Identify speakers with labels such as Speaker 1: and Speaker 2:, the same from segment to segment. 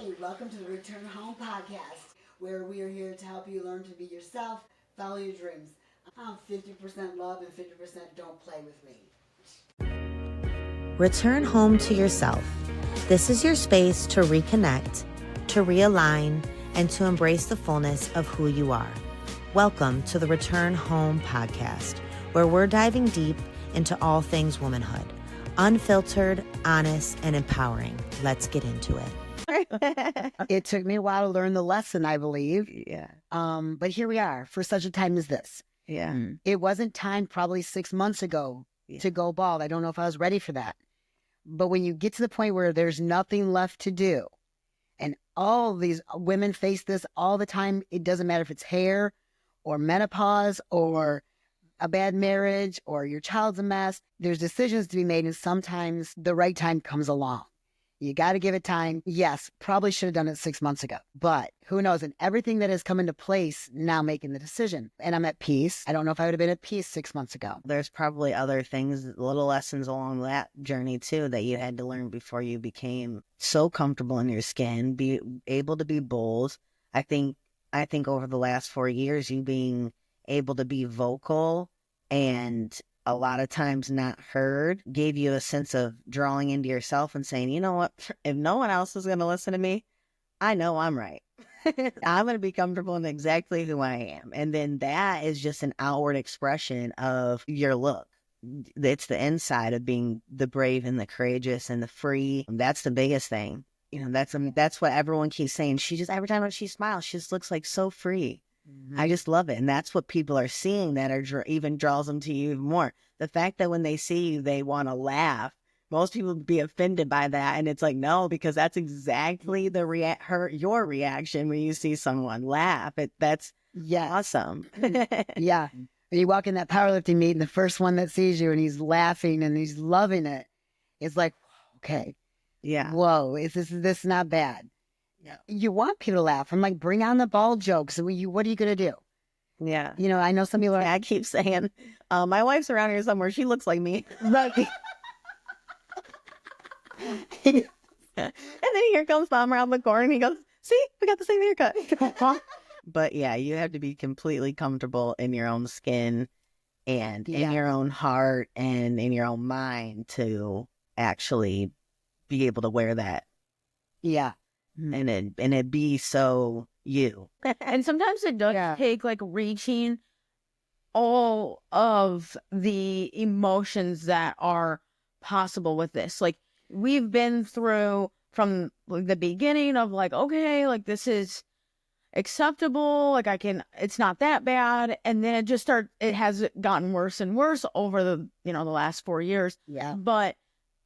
Speaker 1: Hey, welcome to the Return Home podcast, where we are here to help you learn to be yourself, follow your dreams. I'm 50% love and 50% don't play with me.
Speaker 2: Return home to yourself. This is your space to reconnect, to realign, and to embrace the fullness of who you are. Welcome to the Return Home podcast, where we're diving deep into all things womanhood. Unfiltered, honest, and empowering. Let's get into it.
Speaker 1: It took me a while to learn the lesson, I believe.
Speaker 3: Yeah.
Speaker 1: But here we are for such a time as this.
Speaker 3: Yeah.
Speaker 1: It wasn't time probably 6 months ago to go bald. I don't know if I was ready for that. But when you get to the point where there's nothing left to do, and all these women face this all the time, it doesn't matter if it's hair or menopause or a bad marriage or your child's a mess. There's decisions to be made, and sometimes the right time comes along. You got to give it time. Yes, probably should have done it 6 months ago, but who knows? And everything that has come into place now making the decision. And I'm at peace. I don't know if I would have been at peace 6 months ago.
Speaker 3: There's probably other things, little lessons along that journey too, that you had to learn before you became so comfortable in your skin, be able to be bold. I think over the last 4 years, you being able to be vocal and a lot of times not heard gave you a sense of drawing into yourself and saying, you know what, if no one else is going to listen to me, I know I'm right. I'm going to be comfortable in exactly who I am. And then that is just an outward expression of your look. It's the inside of being the brave and the courageous and the free. That's the biggest thing. You know, that's what everyone keeps saying. Every time she smiles, she just looks like so free. Mm-hmm. I just love it. And that's what people are seeing that even draws them to you even more. The fact that when they see you, they want to laugh. Most people would be offended by that. And it's like, no, because that's exactly your reaction when you see someone laugh. That's awesome.
Speaker 1: Yeah. When you walk in that powerlifting meet and the first one that sees you and he's laughing and he's loving it, it's like, okay.
Speaker 3: Yeah.
Speaker 1: Whoa, this not bad? Yeah. You want people to laugh. I'm like, bring on the ball jokes. What are you going to do?
Speaker 3: Yeah.
Speaker 1: You know, I know some people
Speaker 3: I keep saying, my wife's around here somewhere. She looks like me.
Speaker 1: Right.
Speaker 3: And then here comes Mom around the corner and he goes, see, we got the same haircut. But yeah, you have to be completely comfortable in your own skin and in your own heart and in your own mind to actually be able to wear that.
Speaker 1: Yeah.
Speaker 3: And it be so you.
Speaker 4: And sometimes it does take like reaching all of the emotions that are possible with this. Like we've been through from the beginning of like, okay, like this is acceptable. Like it's not that bad. And then it has gotten worse and worse over the last 4 years.
Speaker 1: Yeah.
Speaker 4: But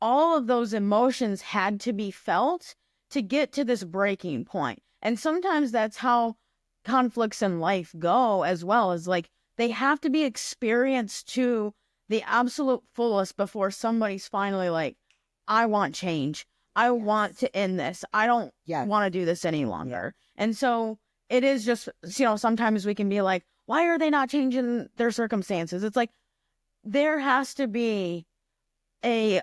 Speaker 4: all of those emotions had to be felt to get to this breaking point. And sometimes that's how conflicts in life go as well, as like they have to be experienced to the absolute fullest before somebody's finally like, I want change. I want to end this. I don't want to do this any longer. And so it is just, sometimes we can be like, why are they not changing their circumstances? It's like, there has to be a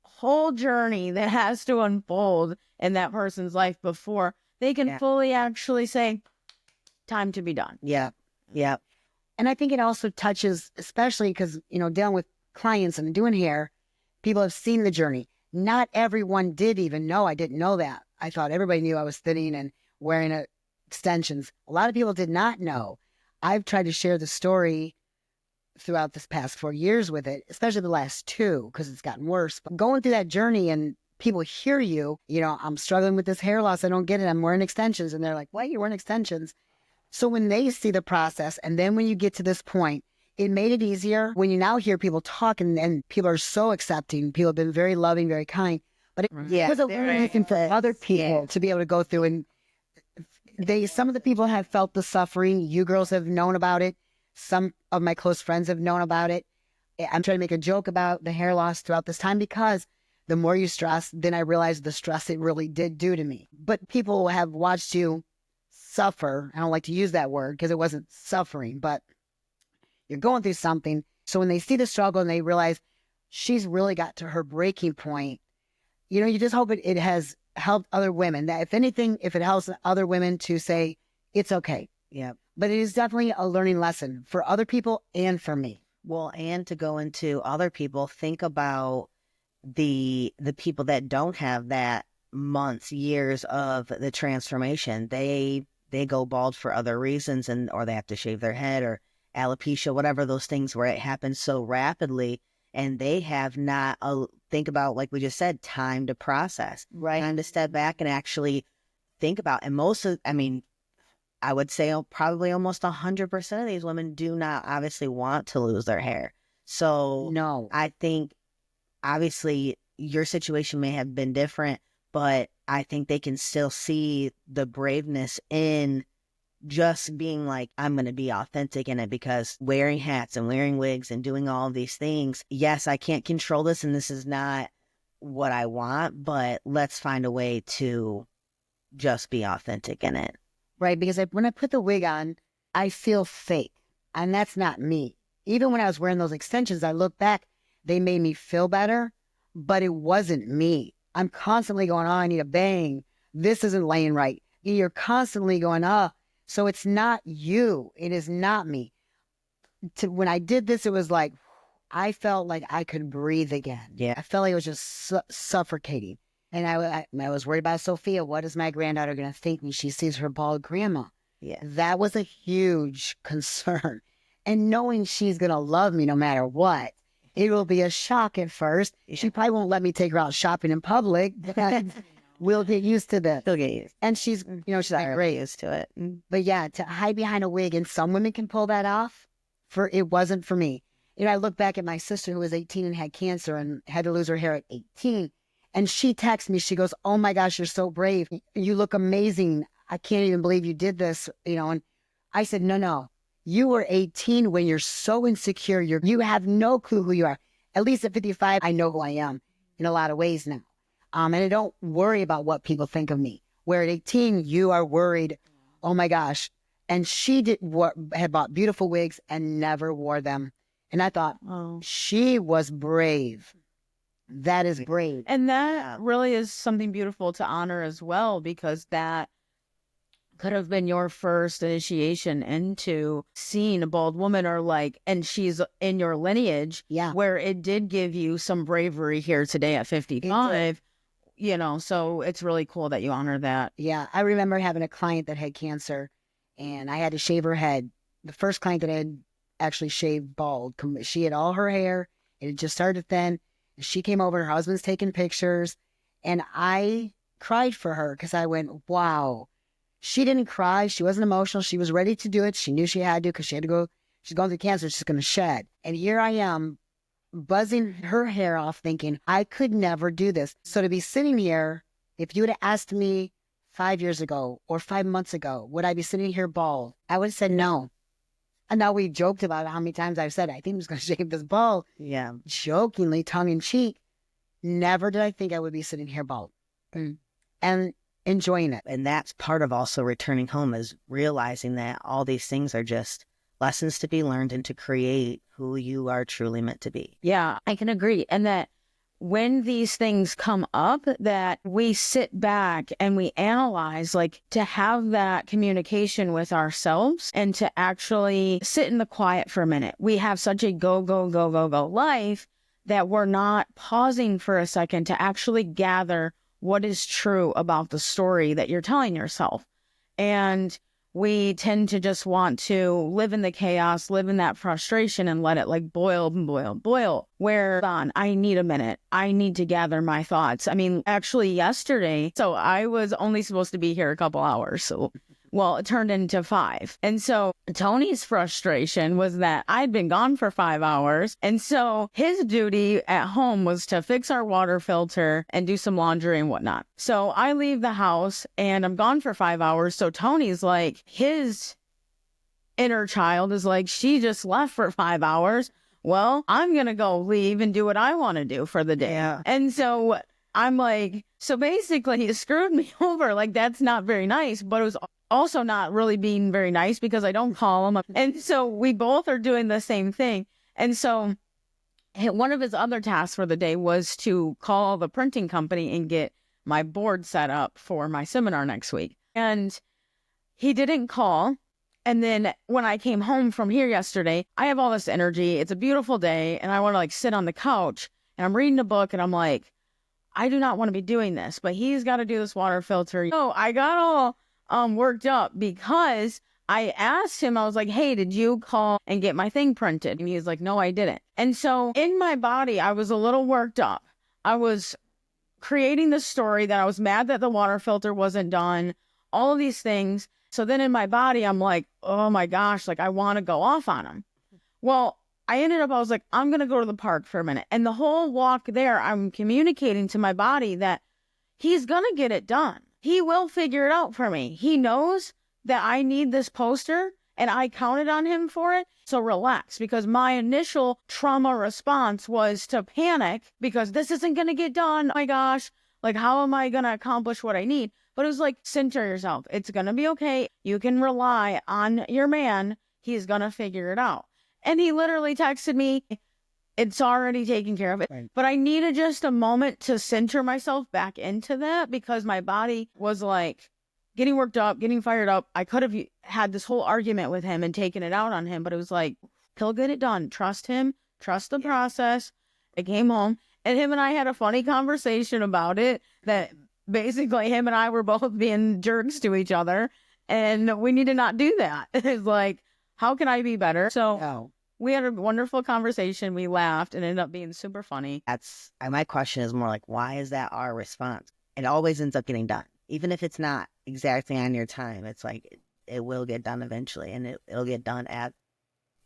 Speaker 4: whole journey that has to unfold in that person's life before they can fully actually say, time to be done.
Speaker 1: Yeah. Yeah. And I think it also touches, especially because, dealing with clients and doing hair, people have seen the journey. Not everyone did even know. I didn't know that. I thought everybody knew I was thinning and wearing extensions. A lot of people did not know. I've tried to share the story throughout this past 4 years with it, especially the last 2, because it's gotten worse. But going through that journey and people hear you, I'm struggling with this hair loss. I don't get it. I'm wearing extensions. And they're like, why are you wearing extensions? So when they see the process, and then when you get to this point, it made it easier. When you now hear people talk and people are so accepting, people have been very loving, very kind. But it was a learning for other people to be able to go through. And some of the people have felt the suffering. You girls have known about it. Some of my close friends have known about it. I'm trying to make a joke about the hair loss throughout this time because the more you stress, then I realized the stress it really did do to me. But people have watched you suffer. I don't like to use that word because it wasn't suffering, but you're going through something. So when they see the struggle and they realize she's really got to her breaking point, you just hope it has helped other women. That if anything, if it helps other women to say, it's okay.
Speaker 3: Yeah.
Speaker 1: But it is definitely a learning lesson for other people and for me.
Speaker 3: Well, and to go into other people, think about the people that don't have that months, years of the transformation. They go bald for other reasons, and or they have to shave their head or alopecia, whatever those things where it happens so rapidly, and they have not think about, like we just said, time to process,
Speaker 1: Right.
Speaker 3: time to step back and actually think about. And most of, I mean, I would say probably almost 100% of these women do not obviously want to lose their hair. So
Speaker 1: No.
Speaker 3: I think obviously your situation may have been different, but I think they can still see the braveness in just being like, I'm going to be authentic in it, because wearing hats and wearing wigs and doing all of these things, yes, I can't control this and this is not what I want, but let's find a way to just be authentic in it.
Speaker 1: Right. Because when I put the wig on, I feel fake. And that's not me. Even when I was wearing those extensions, I look back, they made me feel better, but it wasn't me. I'm constantly going, oh, I need a bang. This isn't laying right. You're constantly going, oh, so it's not you. It is not me. When I did this, it was like, I felt like I could breathe again.
Speaker 3: Yeah.
Speaker 1: I felt like it was just suffocating. And I was worried about Sophia. What is my granddaughter going to think when she sees her bald grandma?
Speaker 3: Yeah.
Speaker 1: That was a huge concern. And knowing she's going to love me no matter what, it will be a shock at first.
Speaker 3: Yeah.
Speaker 1: She probably won't let me take her out shopping in public. We'll get used to this.
Speaker 3: She'll get used.
Speaker 1: And she's, she's
Speaker 3: Already
Speaker 1: great.
Speaker 3: used to it.
Speaker 1: But yeah, to hide behind a wig, and some women can pull that off. It wasn't for me. I look back at my sister who was 18 and had cancer and had to lose her hair at 18. And she texts me, she goes, oh my gosh, you're so brave. You look amazing. I can't even believe you did this, And I said, no. You were 18 when you're so insecure. You have no clue who you are. At least at 55, I know who I am in a lot of ways now. And I don't worry about what people think of me. Where at 18, you are worried, oh my gosh. And she had bought beautiful wigs and never wore them. And I thought, she was brave. That is brave.
Speaker 4: And that really is something beautiful to honor as well, because that could have been your first initiation into seeing a bald woman, and she's in your lineage, where it did give you some bravery here today at 55, so it's really cool that you honor that.
Speaker 1: Yeah. I remember having a client that had cancer and I had to shave her head. The first client that had actually shaved bald, she had all her hair. It had just started thin. She came over, her husband's taking pictures, and I cried for her because I went, wow. She didn't cry. She wasn't emotional. She was ready to do it. She knew she had to because she had to go. She's going through cancer. She's going to shed. And here I am buzzing her hair off thinking, I could never do this. So to be sitting here, if you would have asked me 5 years ago or 5 months ago, would I be sitting here bald? I would have said no. And now we joked about how many times I've said, I think I'm just going to shave this bald.
Speaker 3: Yeah.
Speaker 1: Jokingly, tongue in cheek. Never did I think I would be sitting here bald. And enjoying it.
Speaker 3: And that's part of also returning home, is realizing that all these things are just lessons to be learned and to create who you are truly meant to be.
Speaker 4: Yeah, I can agree. And that when these things come up, that we sit back and we analyze, to have that communication with ourselves and to actually sit in the quiet for a minute. We have such a go life that we're not pausing for a second to actually gather what is true about the story that you're telling yourself. And we tend to just want to live in the chaos, live in that frustration, and let it boil. Where I need a minute. I need to gather my thoughts. I mean, actually yesterday, so I was only supposed to be here a couple hours. It turned into 5. And so Tony's frustration was that I'd been gone for 5 hours. And so his duty at home was to fix our water filter and do some laundry and whatnot. So I leave the house and I'm gone for 5 hours. So Tony's like, his inner child is like, she just left for 5 hours. Well, I'm going to go leave and do what I want to do for the day.
Speaker 3: Yeah.
Speaker 4: And so I'm like, so basically he screwed me over. That's not very nice, but it was also not really being very nice because I don't call him. And so we both are doing the same thing. And so one of his other tasks for the day was to call the printing company and get my board set up for my seminar next week. And he didn't call. And then when I came home from here yesterday, I have all this energy. It's a beautiful day. And I want to like sit on the couch and I'm reading a book and I'm like, I do not want to be doing this, but he's got to do this water filter. So I got all worked up because I asked him, I was like, hey, did you call and get my thing printed? And he was like, no, I didn't. And so in my body, I was a little worked up. I was creating the story that I was mad that the water filter wasn't done, all of these things. So then in my body, I'm like, oh my gosh, like I want to go off on him. Well, I was like, I'm going to go to the park for a minute. And the whole walk there, I'm communicating to my body that he's going to get it done. He will figure it out for me. He knows that I need this poster and I counted on him for it. So relax, because my initial trauma response was to panic because this isn't going to get done. Oh my gosh, like how am I going to accomplish what I need? But it was like, center yourself. It's going to be okay. You can rely on your man. He's going to figure it out. And he literally texted me, it's already taken care of.
Speaker 1: Right.
Speaker 4: But I needed just a moment to center myself back into that because my body was like getting worked up, getting fired up. I could have had this whole argument with him and taken it out on him, but it was like, he'll get it done. Trust him. Trust the process. I came home and him and I had a funny conversation about it that basically him and I were both being jerks to each other and we need to not do that. It's like, how can I be better? So we had a wonderful conversation. We laughed and ended up being super funny.
Speaker 3: That's my question is more like, why is that our response? It always ends up getting done. Even if it's not exactly on your time, it's like it will get done eventually and it'll get done at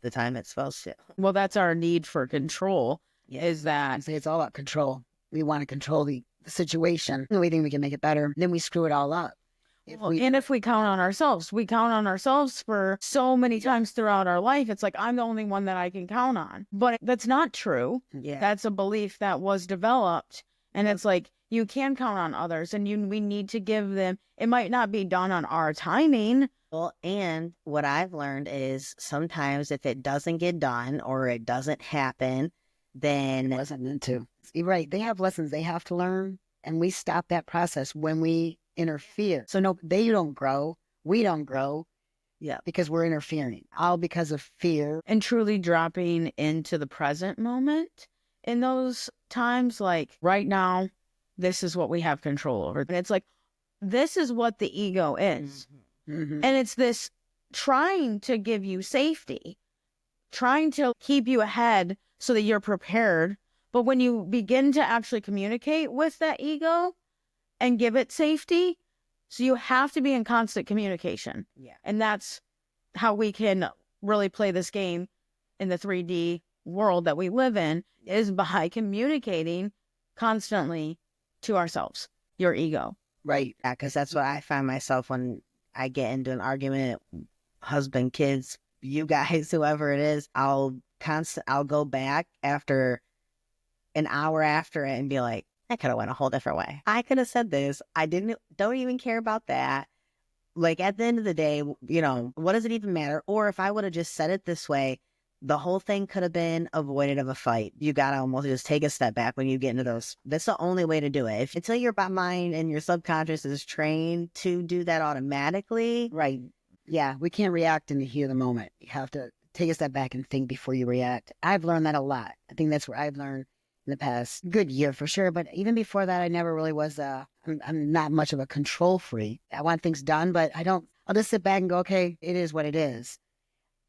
Speaker 3: the time it's supposed to.
Speaker 4: Well, that's our need for control is that.
Speaker 1: I say it's all about control. We want to control the situation. We think we can make it better. Then we screw it all up.
Speaker 4: If we count on ourselves, we count on ourselves for so many times throughout our life. It's like, I'm the only one that I can count on. But that's not true.
Speaker 3: Yeah.
Speaker 4: That's a belief that was developed. And it's like, you can count on others and we need to give them, it might not be done on our timing.
Speaker 3: Well, and what I've learned is sometimes if it doesn't get done or it doesn't happen, then
Speaker 1: It wasn't meant to. You're right. They have lessons they have to learn. And we stop that process when we interfere. So no, they don't grow. We don't grow.
Speaker 3: Yeah.
Speaker 1: Because we're interfering. All because of fear.
Speaker 4: And truly dropping into the present moment in those times, like right now, this is what we have control over. And it's like, this is what the ego is.
Speaker 1: Mm-hmm.
Speaker 4: And it's this trying to give you safety, trying to keep you ahead so that you're prepared. But when you begin to actually communicate with that ego and give it safety, so you have to be in constant communication.
Speaker 3: Yeah.
Speaker 4: And that's how we can really play this game in the 3D world that we live in, is by communicating constantly to ourselves, your ego.
Speaker 1: Right.
Speaker 3: Yeah, because that's what I find myself when I get into an argument, husband, kids, you guys, whoever it is, I'll go back after an hour after it and be like, I could have went a whole different way. I could have said this. Don't even care about that. Like at the end of the day, what does it even matter? Or if I would have just said it this way, the whole thing could have been avoided of a fight. You got to almost just take a step back when you get into those. That's the only way to do it. Until your mind and your subconscious is trained to do that automatically.
Speaker 1: Right. Yeah. We can't react in the heat of the moment. You have to take a step back and think before you react. I've learned that a lot. I think that's where I've learned in the past good year for sure. But even before that, I never really was, I'm not much of a control freak. I want things done, but I'll just sit back and go, okay, it is what it is.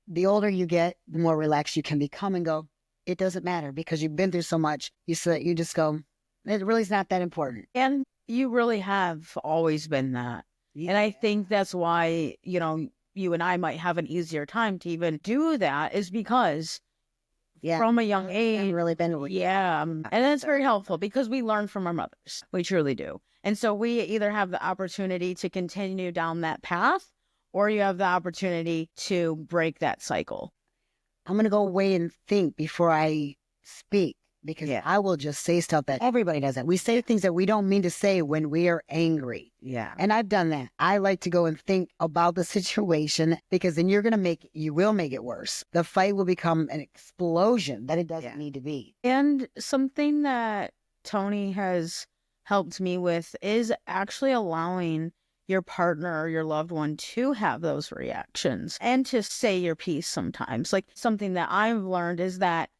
Speaker 1: The older you get, the more relaxed you can become and go, it doesn't matter because you've been through so much. You just go, it really is not that important.
Speaker 4: And you really have always been that.
Speaker 3: Yeah.
Speaker 4: And I think that's why, you and I might have an easier time to even do that, is because from a young age,
Speaker 3: I've really been.
Speaker 4: and that's very helpful because we learn from our mothers. We truly do. And so we either have the opportunity to continue down that path, or you have the opportunity to break that cycle.
Speaker 1: I'm going to go away and think before I speak because I will just say stuff that everybody does that. We say things that we don't mean to say when we are angry.
Speaker 3: Yeah.
Speaker 1: And I've done that. I like to go and think about the situation because then you will make it worse. The fight will become an explosion that it doesn't need to be.
Speaker 4: And something that Tony has helped me with is actually allowing your partner or your loved one to have those reactions and to say your piece sometimes. Like, something that I've learned is that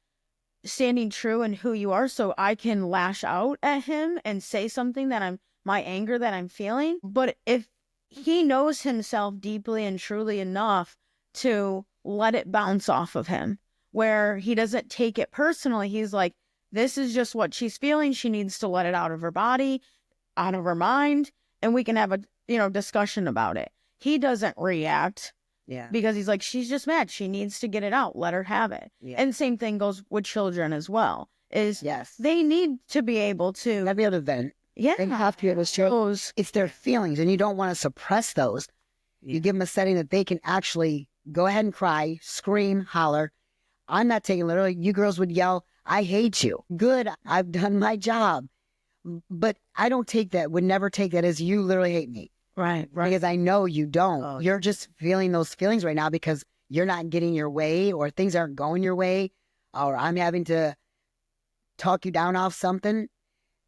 Speaker 4: standing true in who you are, so I can lash out at him and say something that my anger that I'm feeling. But if he knows himself deeply and truly enough to let it bounce off of him, where he doesn't take it personally, he's like, this is just what she's feeling. She needs to let it out of her body, out of her mind, and we can have a discussion about it. He doesn't react because he's like, she's just mad. She needs to get it out. Let her have it.
Speaker 3: Yeah.
Speaker 4: And same thing goes with children as well. Is
Speaker 1: Yes.
Speaker 4: they need to be able to
Speaker 1: Not be able to vent.
Speaker 4: yeah.
Speaker 1: They have to be able to show
Speaker 4: those.
Speaker 1: it's their feelings, and you don't want to suppress those. You give them a setting that they can actually go ahead and cry, scream, holler. I'm not taking literally. You girls would yell, I hate you. Good, I've done my job. But I don't take that, would never take that as you literally hate me.
Speaker 4: Right.
Speaker 1: Because I know you don't.
Speaker 3: Oh,
Speaker 1: You're just feeling those feelings right now because you're not getting your way, or things aren't going your way, or I'm having to talk you down off something.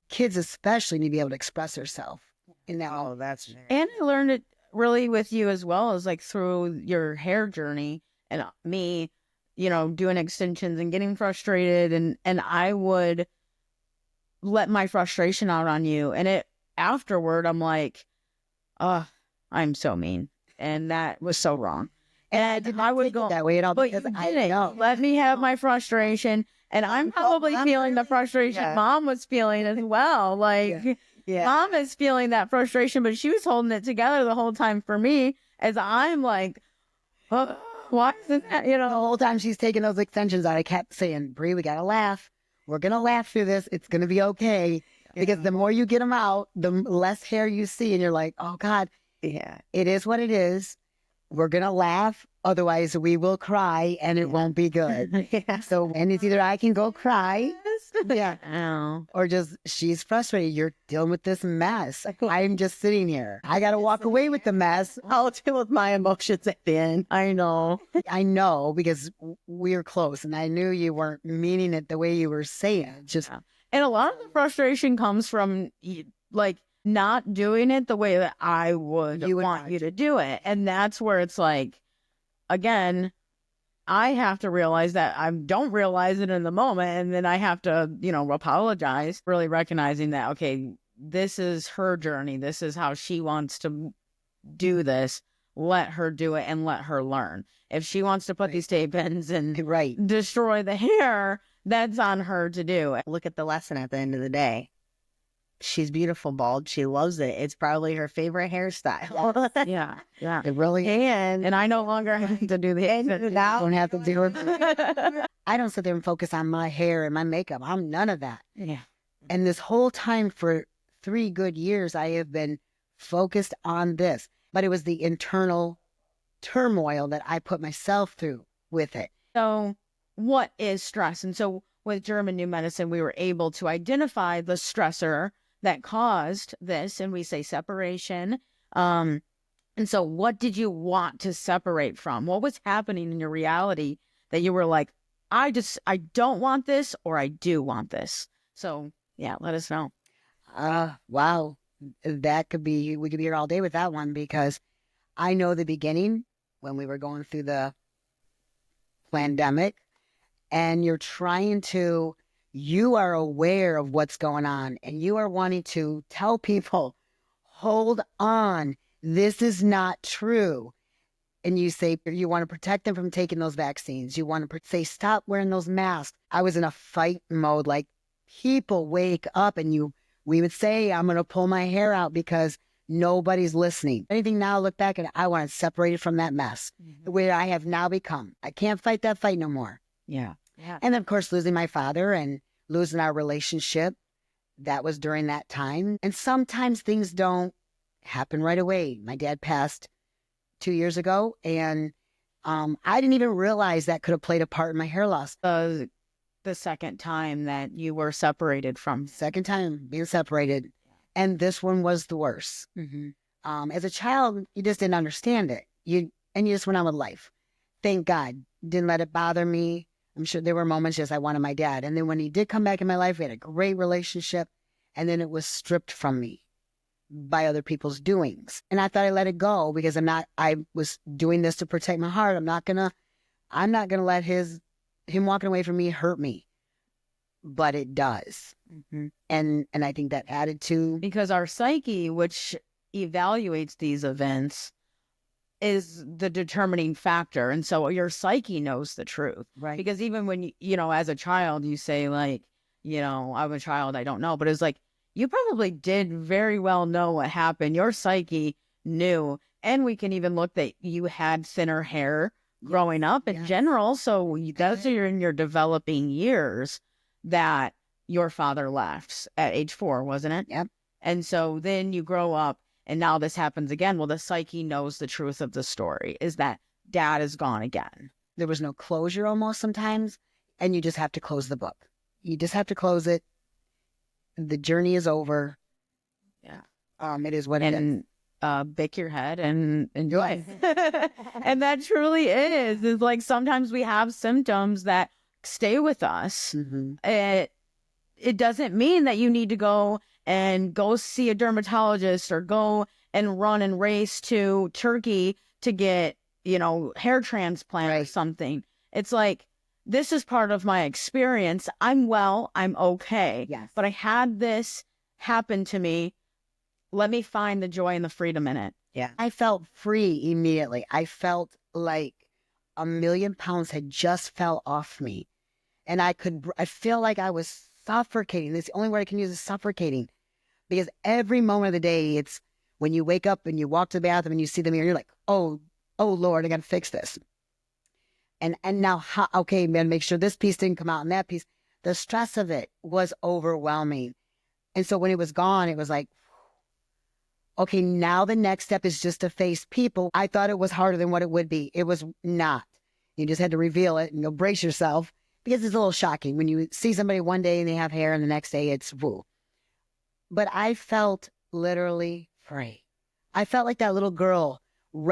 Speaker 1: Kids especially need to be able to express themselves in that moment.
Speaker 3: Oh, that's very
Speaker 4: And I learned it really with you as well, as like through your hair journey and me, doing extensions and getting frustrated, and I would let my frustration out on you, and afterward I'm like, I'm so mean, and that was so wrong. And I would go
Speaker 1: that way at all
Speaker 4: but
Speaker 1: because
Speaker 4: you
Speaker 1: I
Speaker 4: didn't.
Speaker 1: know.
Speaker 4: Let me have my frustration, and I'm probably feeling the frustration
Speaker 3: Yeah.
Speaker 4: Mom was feeling as well. Like, Mom is feeling that frustration, but she was holding it together the whole time for me, as I'm like, why isn't that,
Speaker 1: The whole time she's taking those extensions out, I kept saying, Bree, we got to laugh. We're going to laugh through this. It's going to be okay. Because the more you get them out, the less hair you see. And you're like, oh, God,
Speaker 3: yeah.
Speaker 1: it is what it is. We're going to laugh. Otherwise, we will cry and it won't be good.
Speaker 3: Yeah.
Speaker 1: So, and it's either I can go cry. Yeah.
Speaker 4: Oh.
Speaker 1: Or just, she's frustrated. You're dealing with this mess. I'm just sitting here. I got to walk away with the mess.
Speaker 3: I'll deal with my emotions at the end.
Speaker 4: I know.
Speaker 1: I know because we're close and I knew you weren't meaning it the way you were saying it. Just,
Speaker 4: And a lot of the frustration comes from like not doing it the way that I would
Speaker 1: You would
Speaker 4: want
Speaker 1: want
Speaker 4: you to do it. And that's where it's like, again, I have to realize that I don't realize it in the moment. And then I have to, apologize, really recognizing that, okay, this is her journey. This is how she wants to do this. Let her do it and let her learn. If she wants to put these tape ins and
Speaker 1: right.
Speaker 4: destroy the hair, that's on her to do.
Speaker 3: Look at the lesson at the end of the day. She's beautiful bald. She loves it. It's probably her favorite hairstyle.
Speaker 4: Yeah. Yeah.
Speaker 1: It really
Speaker 3: And
Speaker 4: And I no longer have to do the
Speaker 3: now
Speaker 1: don't have to do it. I don't sit there and focus on my hair and my makeup. I'm none of that.
Speaker 4: Yeah.
Speaker 1: And this whole time for 3 good years, I have been focused on this. But it was the internal turmoil that I put myself through with it.
Speaker 4: So what is stress? And so with German New Medicine, we were able to identify the stressor that caused this, and we say separation. And so what did you want to separate from? What was happening in your reality that you were like, I don't want this, or I do want this? So yeah, let us know.
Speaker 1: Wow. That could be, we could be here all day with that one because I know the beginning when we were going through the pandemic and you are aware of what's going on and you are wanting to tell people, hold on, this is not true. And you say you want to protect them from taking those vaccines. You want to say, stop wearing those masks. I was in a fight mode, like people wake up and we would say, I'm going to pull my hair out because nobody's listening. Anything now, look back and I want to separate it from that mess where I have now become. I can't fight that fight no more.
Speaker 4: Yeah. Yeah.
Speaker 1: And of course, losing my father and losing our relationship, that was during that time. And sometimes things don't happen right away. My dad passed 2 years ago and I didn't even realize that could have played a part in my hair loss.
Speaker 4: The second time that you were separated from.
Speaker 1: Second time being separated. And this one was the worst. As a child, you just didn't understand it. You just went on with life. Thank God. Didn't let it bother me. I'm sure there were moments just I wanted my dad. And then when he did come back in my life, we had a great relationship. and then it was stripped from me by other people's doings. And I thought I let it go because I was doing this to protect my heart. I'm not gonna let him walking away from me hurt me. But it does.
Speaker 4: Mm-hmm.
Speaker 1: And I think that added to,
Speaker 4: because our psyche, which evaluates these events, is the determining factor. And so your psyche knows the truth.
Speaker 1: right.
Speaker 4: Because even when you know, as a child, you say like, you know, I'm a child, I don't know. But it's like, you probably did very well know what happened. Your psyche knew. And we can even look that you had thinner hair growing up in
Speaker 1: Yes.
Speaker 4: general. So those are in your developing years that your father left at age 4, wasn't it?
Speaker 1: Yep.
Speaker 4: And so then you grow up and now this happens again. Well, the psyche knows the truth of the story is that dad is gone again.
Speaker 1: There was no closure almost sometimes, and you just have to close the book. You just have to close it. The journey is over.
Speaker 4: Yeah.
Speaker 1: It is what it is.
Speaker 4: And bake your head and enjoy. And that truly is like sometimes we have symptoms that stay with us.
Speaker 1: Mm-hmm.
Speaker 4: It doesn't mean that you need to go see a dermatologist or go and run and race to Turkey to get, you know, hair transplant or
Speaker 1: Right.
Speaker 4: something. It's like, this is part of my experience. I'm well, I'm okay.
Speaker 1: Yes.
Speaker 4: But I had this happen to me. Let me find the joy and the freedom in it.
Speaker 3: Yeah.
Speaker 1: I felt free immediately. I felt like 1,000,000 pounds had just fell off me. And I feel like I was suffocating. That's the only word I can use is suffocating. Because every moment of the day, it's when you wake up and you walk to the bathroom and you see the mirror, you're like, oh Lord, I got to fix this. And now, okay, man, make sure this piece didn't come out and that piece. The stress of it was overwhelming. And so when it was gone, it was like, okay, now the next step is just to face people. I thought it was harder than what it would be. It was not. You just had to reveal it and you'll brace yourself because it's a little shocking when you see somebody one day and they have hair and the next day it's woo. But I felt literally free. I felt like that little girl,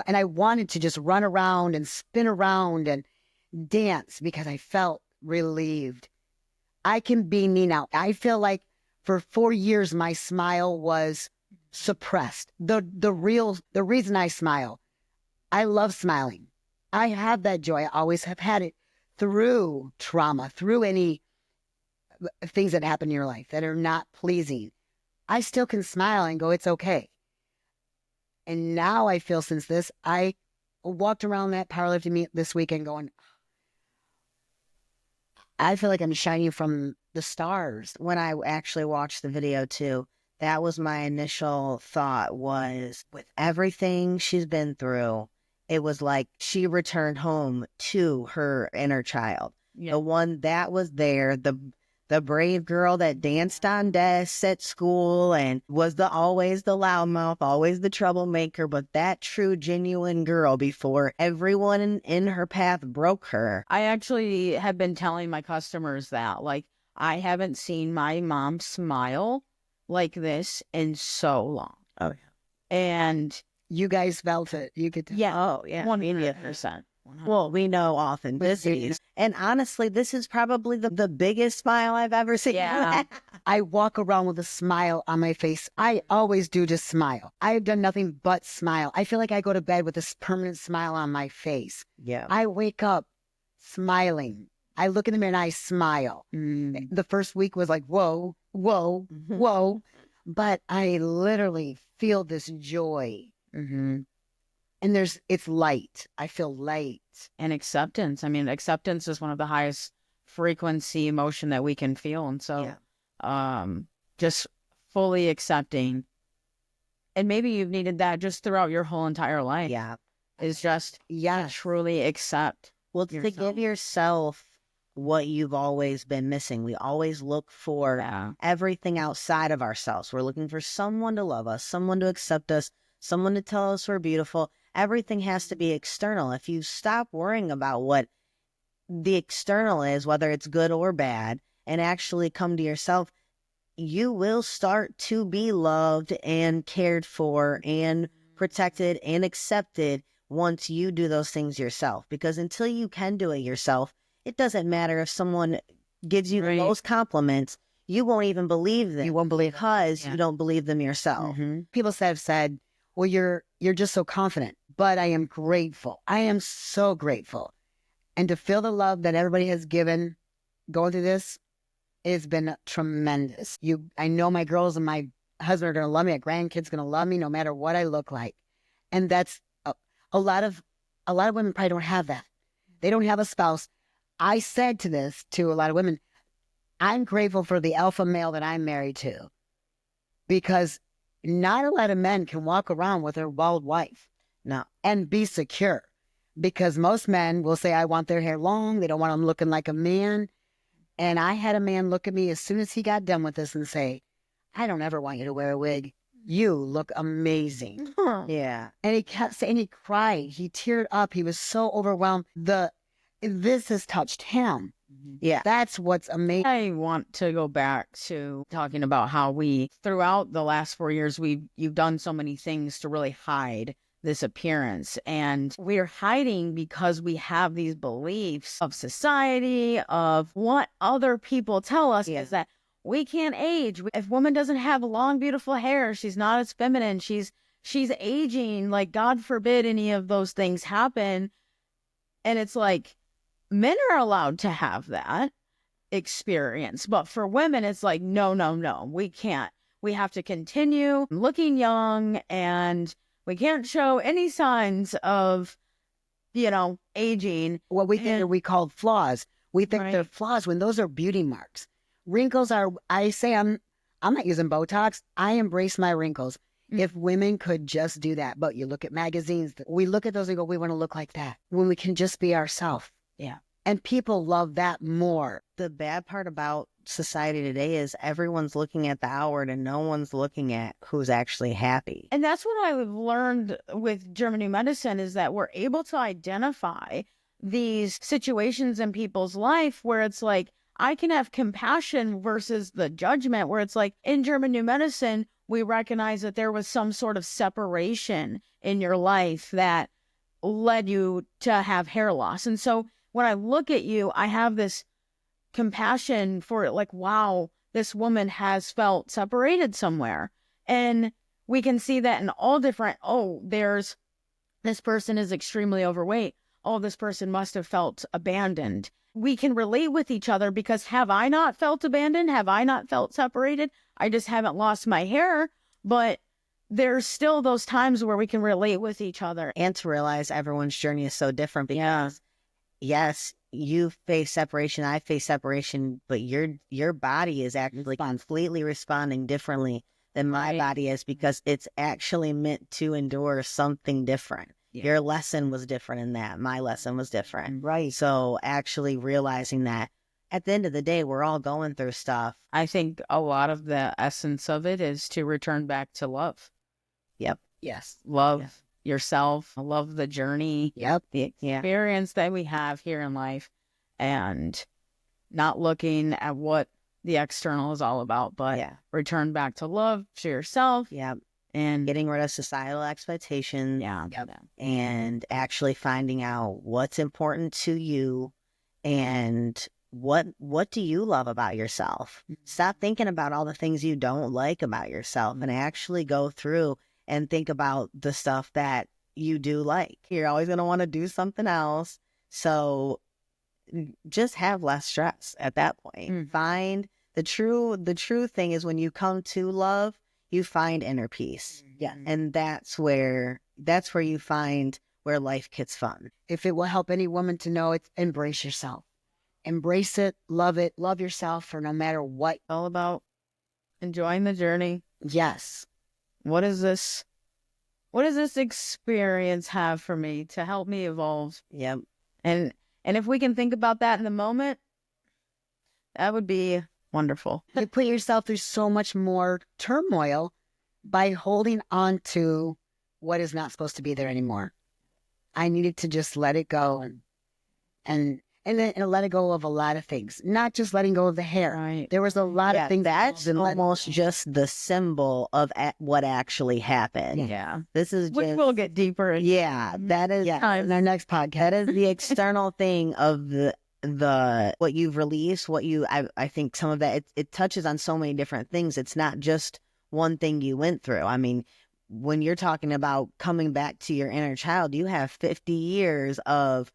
Speaker 1: and I wanted to just run around and spin around and dance because I felt relieved. I can be me now. I feel like for 4 years, my smile was suppressed. The reason I smile, I love smiling. I have that joy. I always have had it through trauma, through any things that happen in your life that are not pleasing. I still can smile and go, it's okay. And now I feel since this, I walked around that powerlifting meet this weekend going, I feel like I'm shining from the stars.
Speaker 3: When I actually watched the video too, that was my initial thought was with everything she's been through, it was like she returned home to her inner child.
Speaker 4: Yeah.
Speaker 3: The one that was there, the brave girl that danced on desks at school and was always the loudmouth, always the troublemaker, but that true, genuine girl before everyone in her path broke her.
Speaker 4: I actually have been telling my customers that, like, I haven't seen my mom smile like this in so long.
Speaker 3: Oh, yeah.
Speaker 4: And
Speaker 1: You guys felt it. You could.
Speaker 4: yeah,
Speaker 3: Oh, yeah.
Speaker 4: 100%.
Speaker 3: Well, we know authenticity. And honestly, this is probably the biggest smile I've ever seen.
Speaker 4: Yeah.
Speaker 1: I walk around with a smile on my face. I always do just smile. I've done nothing but smile. I feel like I go to bed with this permanent smile on my face.
Speaker 3: Yeah.
Speaker 1: I wake up smiling. I look in the mirror and I smile. The first week was like, whoa, whoa, whoa. But I literally feel this joy. And it's light. I feel light.
Speaker 4: And acceptance. I mean, acceptance is one of the highest frequency emotion that we can feel. And so just fully accepting. And maybe you've needed that just throughout your whole entire life.
Speaker 3: Yeah.
Speaker 4: Is just truly accept.
Speaker 3: Well, to give yourself what you've always been missing. We always look for everything outside of ourselves. We're looking for someone to love us, someone to accept us, someone to tell us we're beautiful. Everything has to be external. If you stop worrying about what the external is, whether it's good or bad, and actually come to yourself, you will start to be loved and cared for and protected and accepted once you do those things yourself. Because until you can do it yourself, it doesn't matter if someone gives you the most compliments. you won't even believe them.
Speaker 1: You won't believe it.
Speaker 3: because
Speaker 4: Yeah.
Speaker 3: you don't believe them yourself.
Speaker 1: People have said, well, you're just so confident, but I am grateful. I am so grateful. And to feel the love that everybody has given going through this, it's been tremendous. I know my girls and my husband are going to love me. My grandkids going to love me no matter what I look like. And that's a lot of women probably don't have that. They don't have a spouse. I said to a lot of women, I'm grateful for the alpha male that I'm married to, because not a lot of men can walk around with their bald wife and be secure, because most men will say, I want their hair long. They don't want them looking like a man. And I had a man look at me as soon as he got done with this and say, I don't ever want you to wear a wig. You look amazing.
Speaker 3: Yeah.
Speaker 1: And he kept saying, he cried, he teared up. He was so overwhelmed. This has touched him.
Speaker 3: Yeah.
Speaker 1: That's what's amazing.
Speaker 4: I want to go back to talking about how we, throughout the last 4 years, you've done so many things to really hide this appearance. And we're hiding because we have these beliefs of society, of what other people tell us is that we can't age. If a woman doesn't have long, beautiful hair, she's not as feminine. She's aging. Like, God forbid any of those things happen. And it's like, men are allowed to have that experience. But for women, it's like, no, we can't. We have to continue looking young, and we can't show any signs of, aging.
Speaker 1: What we think we call flaws. We think they're
Speaker 4: Right.
Speaker 1: flaws when those are beauty marks. Wrinkles are, I say I'm not using Botox. I embrace my wrinkles. If women could just do that. But you look at magazines, we look at those and go, we want to look like that, when we can just be ourselves.
Speaker 4: Yeah.
Speaker 1: And people love that more.
Speaker 3: The bad part about society today is everyone's looking at the outward and no one's looking at who's actually happy.
Speaker 4: And that's what I've learned with German New Medicine, is that we're able to identify these situations in people's life where it's like, I can have compassion versus the judgment, where it's like, in German New Medicine, we recognize that there was some sort of separation in your life that led you to have hair loss. And so when I look at you, I have this compassion for it, like, wow, this woman has felt separated somewhere. And we can see that in all different, there's, this person is extremely overweight. Oh, this person must have felt abandoned. We can relate with each other because, have I not felt abandoned? Have I not felt separated? I just haven't lost my hair, but there's still those times where we can relate with each other.
Speaker 3: And to realize everyone's journey is so different, because yes, you face separation, I face separation, but your body is actually completely responding differently than my body is, because it's actually meant to endure something different. Your lesson was different in that. My lesson was different.
Speaker 1: Right.
Speaker 3: So actually realizing that at the end of the day, we're all going through stuff.
Speaker 4: I think a lot of the essence of it is to return back to love.
Speaker 3: Yep.
Speaker 1: Yes.
Speaker 4: Love yourself, love the journey,
Speaker 1: Yep.
Speaker 4: the experience that we have here in life, and not looking at what the external is all about, but return back to love to yourself.
Speaker 3: Yep.
Speaker 4: And
Speaker 3: Getting rid of societal expectations.
Speaker 4: Yep.
Speaker 3: And actually finding out what's important to you and what do you love about yourself. Stop thinking about all the things you don't like about yourself, and actually go through and think about the stuff that you do like. You're always going to want to do something else. So just have less stress at that point. Find the true thing is, when you come to love, you find inner peace.
Speaker 1: Yeah.
Speaker 3: And that's where you find where life gets fun.
Speaker 1: If it will help any woman to know it, embrace yourself. Embrace it, love yourself, for no matter what.
Speaker 4: all about enjoying the journey.
Speaker 1: Yes.
Speaker 4: What does this experience have for me to help me evolve?
Speaker 3: Yep.
Speaker 4: And if we can think about that in the moment, that would be wonderful.
Speaker 1: You put yourself through so much more turmoil by holding on to what is not supposed to be there anymore. I needed to just let it go and let it go of a lot of things, not just letting go of the hair.
Speaker 4: Right.
Speaker 1: There was a lot of things.
Speaker 3: That's almost just the symbol of what actually happened.
Speaker 4: Yeah.
Speaker 3: This is
Speaker 4: Which
Speaker 3: just,
Speaker 4: we'll get deeper into.
Speaker 3: that is
Speaker 1: in our next podcast.
Speaker 3: That is the external thing of what you've released, I think some of that, it touches on so many different things. It's not just one thing you went through. I mean, when you're talking about coming back to your inner child, you have 50 years of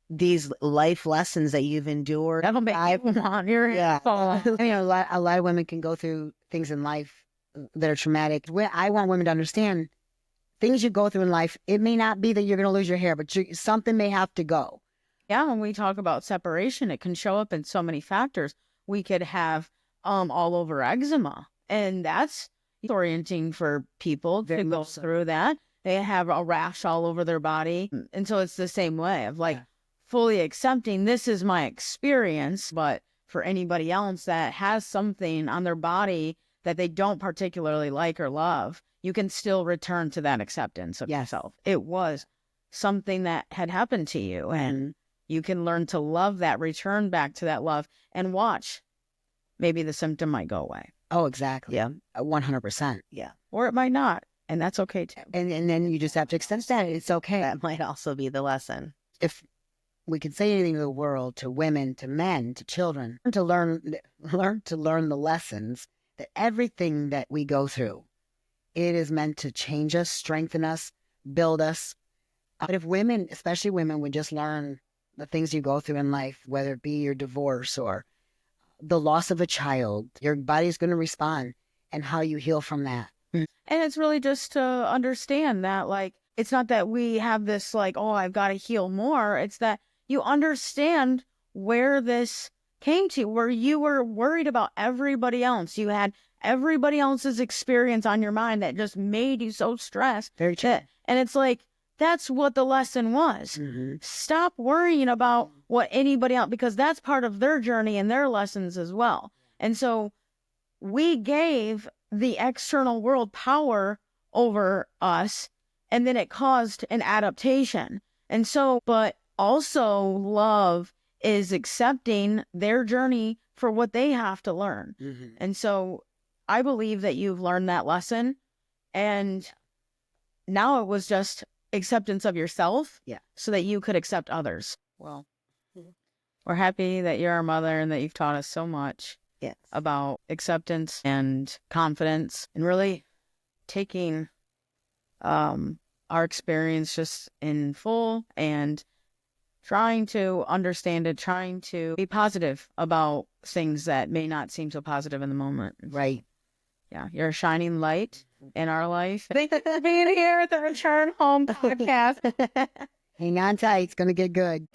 Speaker 3: these life lessons that you've endured.
Speaker 4: That'll make you want your
Speaker 3: Yeah.
Speaker 1: A lot of women can go through things in life that are traumatic. I want women to understand things you go through in life. It may not be that you're going to lose your hair, but something may have to go.
Speaker 4: Yeah, when we talk about separation, it can show up in so many factors. We could have all over eczema, and that's orienting for people to go through that. They have a rash all over their body. And so it's the same way of like fully accepting this is my experience, but for anybody else that has something on their body that they don't particularly like or love, you can still return to that acceptance of yourself. It was something that had happened to you, and you can learn to love that, return back to that love, and watch. Maybe the symptom might go away.
Speaker 1: Oh, exactly.
Speaker 3: Yeah.
Speaker 1: 100%.
Speaker 3: Yeah.
Speaker 4: Or it might not, and that's okay too.
Speaker 1: And then you just have to accept that. It's okay.
Speaker 3: That might also be the lesson.
Speaker 1: If we could say anything to the world, to women, to men, to children, to learn the lessons that everything that we go through, it is meant to change us, strengthen us, build us. But if women, especially women, would just learn the things you go through in life, whether it be your divorce or the loss of a child, your body's going to respond, and how you heal from that.
Speaker 4: And it's really just to understand that, like, it's not that we have this, like, oh, I've got to heal more. It's that you understand where this came to, where you were worried about everybody else. You had everybody else's experience on your mind that just made you so stressed.
Speaker 1: Very true.
Speaker 4: And it's like, that's what the lesson was. Stop worrying about what anybody else, because that's part of their journey and their lessons as well. And so we gave the external world power over us, and then it caused an adaptation. And so, but also love is accepting their journey for what they have to learn. And so I believe that you've learned that lesson, and now it was just acceptance of yourself, so that you could accept others. Well, we're happy that you're our mother and that you've taught us so much about acceptance and confidence, and really taking our experience just in full and trying to understand it, trying to be positive about things that may not seem so positive in the moment.
Speaker 1: Right.
Speaker 4: Yeah, you're a shining light in our life. Thank you for being here at the Return Home podcast.
Speaker 1: Hang on tight. It's going to get good.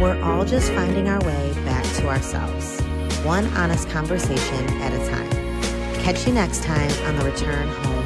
Speaker 2: We're all just finding our way back to ourselves, one honest conversation at a time. Catch you next time on the Return Home